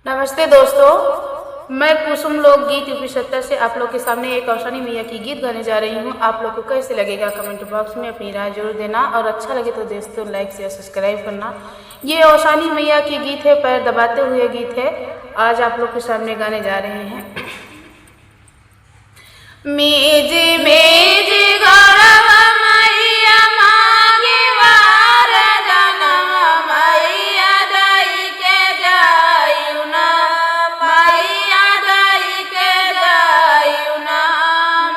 नमस्ते दोस्तों, मैं कुसुम लोकगीत यूपी 70 से आप लोग के सामने एक औशानी मैया की गीत गाने जा रही हूँ। आप लोग को कैसे लगेगा कमेंट बॉक्स में अपनी राय जरूर देना और अच्छा लगे तो दोस्तों लाइक शेयर सब्सक्राइब करना। ये औशानी मैया की गीत है, पैर दबाते हुए गीत है। आज आप लोग के सामने गाने जा रहे हैं। मेज मेज गौरव मैया मांगे वार जनम मैया दई के जायु ना, मैया दई के जायु ना,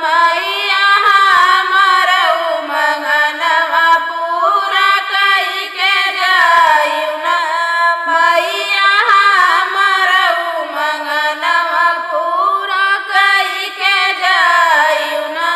मैया हमरऊ मंगनवा पूरा कई के जायु ना, मैया हमरऊ मंगनवा पूरा कई के जायु ना।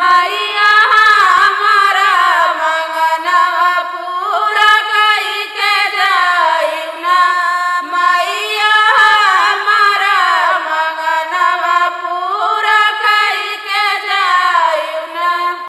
माई